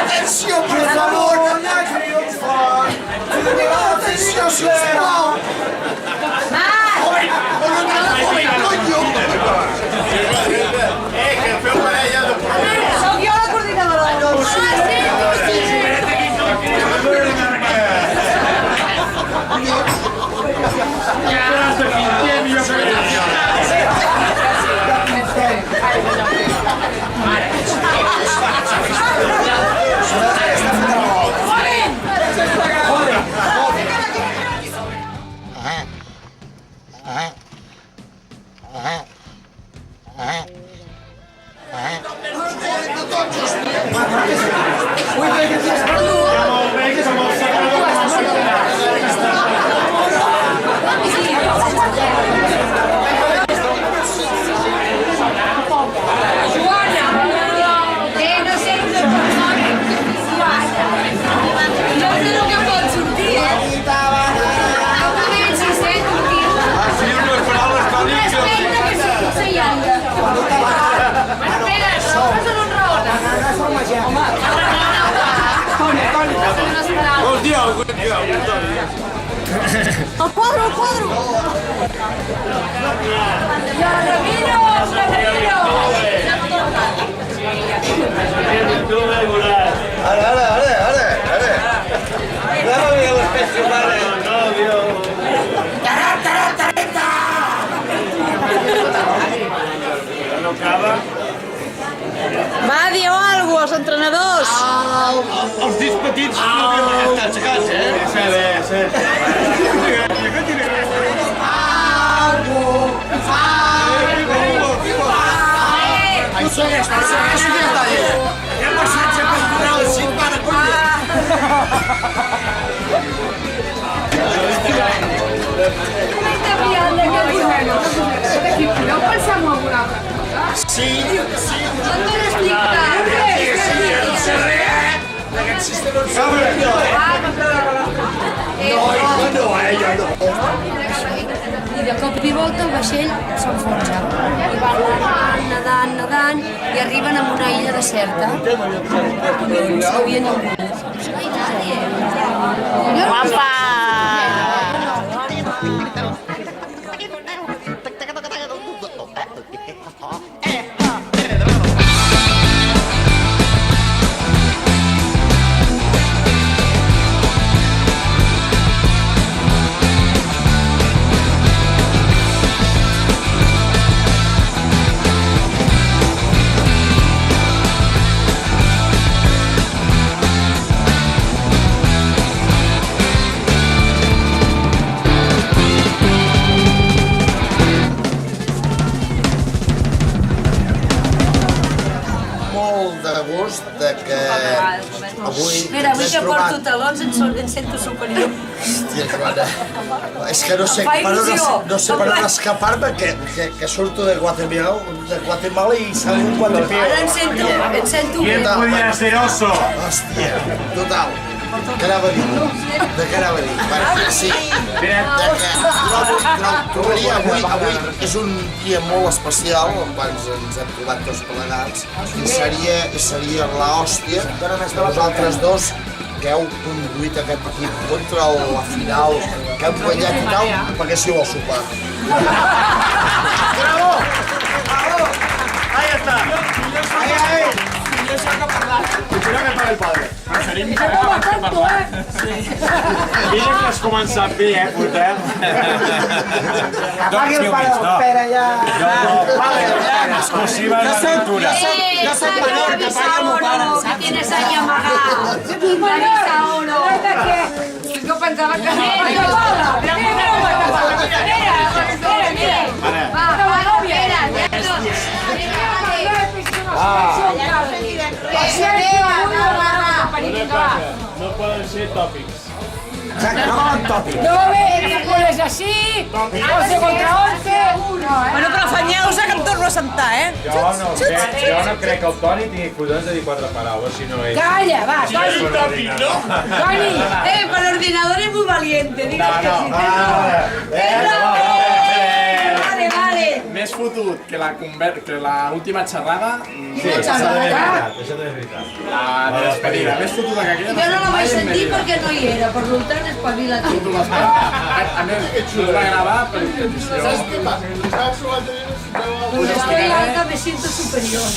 Atenció, per favor! Atenció, sisplau! Soc jo la coordinadora del grup. El quadro, el quadro! Ara. Anem a veure l'espècie humana. No acaba. Va, dieu alguna cosa als entrenadors. Els dits petits no havien estat aixecats, Sí. Segueix, ja passatge pastoral, 5 para colla. No pensem en alguna altra cosa? Sí. No sé res, d'aquest sistema no sé res. No. I de cop i volta el vaixell s'enfonsa. I van nedant, i arriben a una illa deserta. I no hi havia ningú. Guapa! Que avui Mira, avui que porto talons em sento superior. Hòstia, Joana, és que no sé per on escapar-me, que surto de Guatemala i salgo quan de peu. Ara em sento bé. ¿Quién podía ser oso? Hòstia, total. Què anava a dir? De què anava a dir? Perquè sí, trobaria avui és un dia molt especial, quan ens hem trobat tots plegats, i seria l'hòstia que vosaltres dos que heu conduït aquest equip contra la final, que heu guanyat i tal, paguéssiu el sopar. ¡Bravo! ¡Ahí está! ¡Ahí! Yo sé que parlar. Espero que pague el padre. Preferim que pague per parlar. Mira que has començat bé, portem. Pagui el pare, Pere, ja. Exclusiva de l'aventura. No soc menor, que pagui el meu pare. Que tienes ahí amagado. Marisa Oro. Jo pensava que no. No poden ser tòpics. No volen tòpic. No va bé, goles així, 11 contra 11. Bueno, però afanyeu-se que em torno a sentar, Jo no crec que el Toni tingui collons de dir 4 paraules, si no és... Calla, va, Toni. Per ordinador. Toni. Per ordinador es muy valiente. valiente, digues que sí. Vale. Més fotut que la última xerrada. Això també és veritat. La de despedida. Més fotuda que aquella. Jo no la vaig sentir perquè no hi era, per tant espavila't. A més, ho va gravar per petició. Estoy alta, me siento superior.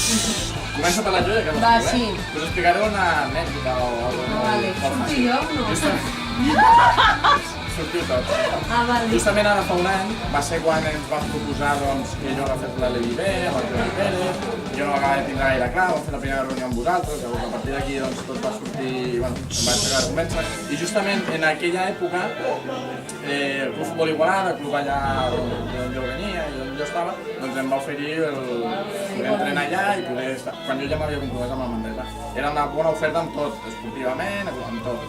Comença per la Joia, que Va, sí. Us explicaré una anècdota o alguna cosa. Vale, surti jo o no? Sortiu tots. Vale. Justament ara fa un any va ser quan ens van proposar doncs, que jo agafés la Levi B, amb el Joan Pérez, jo no l'acabava de tindre gaire clar, vam fer la primera reunió amb vosaltres, llavors a partir d'aquí doncs, tot va sortir, bueno, em vaig treure de convèncer, i justament en aquella època el Club Futbol Igualada, el club allà d'on jo venia i d'on jo estava, doncs em va oferir poder entrenar allà i poder estar, quan jo ja m'havia compromès amb el Manresa. Era una bona oferta amb tot, esportivament, amb tot.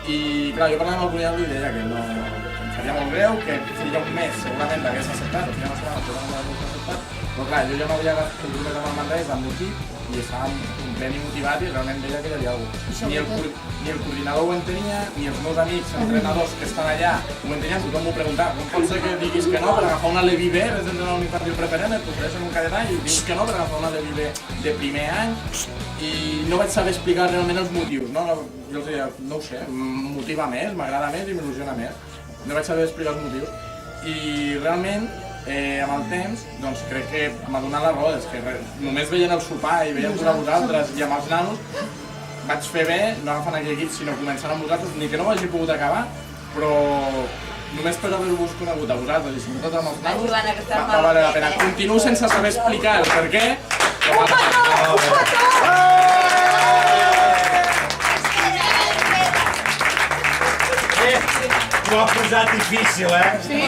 I clar, jo parlant amb el Cunhal li deia que no, em faria molt greu, que seria un mes segurament l'hagués acceptat, o feia una setmana que no l'hagués acceptat, però clar, jo ja m'havia compromès amb el Manresa, amb l'equip, i estava ben motivat i realment veia que hi havia alguna cosa. Ni el coordinador ho entenia, ni els meus amics entrenadors que estan allà ho entenien, tothom m'ho preguntava. Com pot ser que diguis que no per agafar una Levi B, des d'entrenar un infantil preferent, et t'ofereixen un cadet i dius que no per agafar una Levi B de primer any, i no vaig saber explicar realment els motius, no? Jo els deia, no ho sé, em motiva més, m'agrada més i m'il·lusiona més. No vaig saber explicar els motius. I realment, amb el temps, doncs crec que m'ha donat la raó, és que només veient el sopar i veient a vosaltres i amb els nanos, vaig fer bé, no agafant aquell equip, sinó començant amb vosaltres, ni que no ho hagi pogut acabar, però només per haver-vos conegut a vosaltres i sobretot amb els nanos, va valer la pena. Continuo sense saber explicar el per què, però va Ho ha posat difícil, Sí.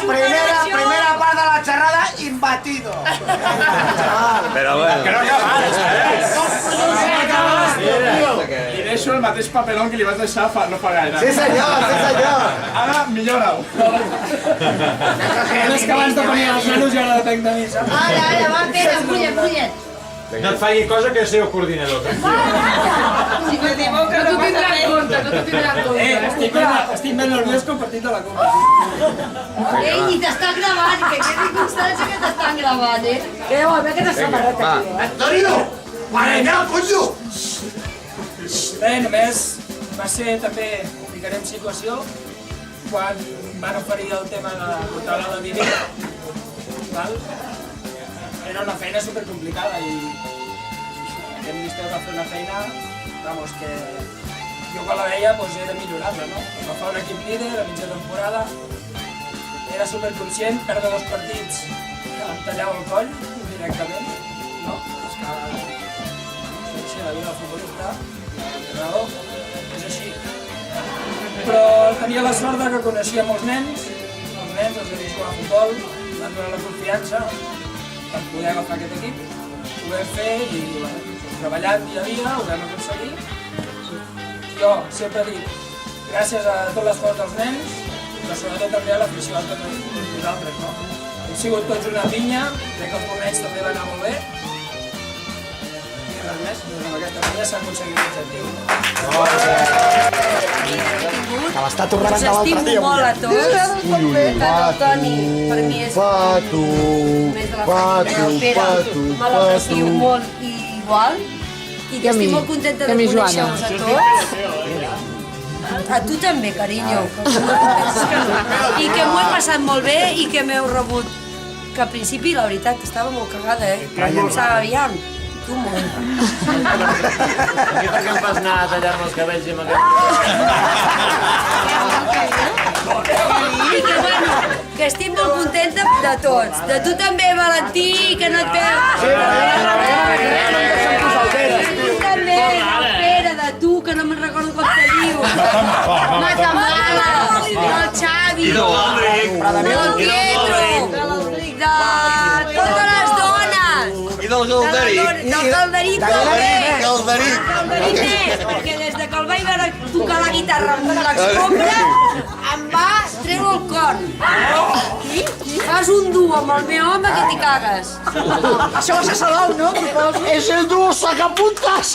Primera part de la xerrada, imbatido. Però bueno. Que no acabes, Li deixo el mateix paperón que li vas deixar no fa gaire. Sí senyor. Ara millora-ho. És que abans depenia dels nanos i ara depèn de mi, saps? Ara, va, Pere, pulla't. No et faci cosa que jo sigui el coordinador. Si m'equivoco, no tindrà en compte, no t'ho tindrà en compte. Estic més nerviós que el partit de la Copa. Ei, i t'estan gravant, que quedi constància que t'estan gravant, Que bo, ve aquesta samarreta aquí. Antonio, para allà, coño. Bé, només va ser també, ficaré en situació, quan van oferir el tema de portar la Levi, val? Era una feina supercomplicada i aquest mister va fer una feina, vamos, que jo quan la veia pues, era millorable, no? Va fer un equip líder a mitja temporada, era superconscient, perdre 2 partits em tallava el coll directament, no? És que sí, la vida del futbolista, l'entrenador, és així. Però tenia la sort que coneixia molts nens, els havia jugat a futbol, van donar la confiança per poder agafar aquest equip, ho vam fer i bueno, treballant dia a dia ho vam aconseguir. Jo sempre dic, gràcies a tot l'esforç dels nens, però sobretot també a l'afició de tots nosaltres, no? Hem sigut tots una pinya, crec que els moments també van anar molt bé. I res més, doncs amb aquesta pinya s'ha aconseguit l'objectiu. Que l'està tornant Us estimo molt a tots. Tant el Toni, per mi és més de la família. El Pere, me l'aprecio molt i igual. I que estic molt contenta de conèixer-vos a tots. A tu també, carinyo. I que m'ho he passat molt bé i que m'heu rebut. Que al principi, la veritat, estava molt cagada, Pensava, aviam, tu molt. I per què em fas anar a tallar-me els cabells i amb aquest... I que, bueno, que estic molt contenta de tots. De tu també, Valentí, que no et perds. De tu també, Pere, de tu, que no me'n recordo com te diu. Matamala, del Xavi, del Pietro, de totes les dones. I del Galderic. Del Galderic també. Perquè des que el vaig veure tocar la guitarra amb l'escombra, em va treure el cor. Fas un duo amb el meu home que t'hi cagues. Això va ser Salou, no? És el dúo sacapuntas.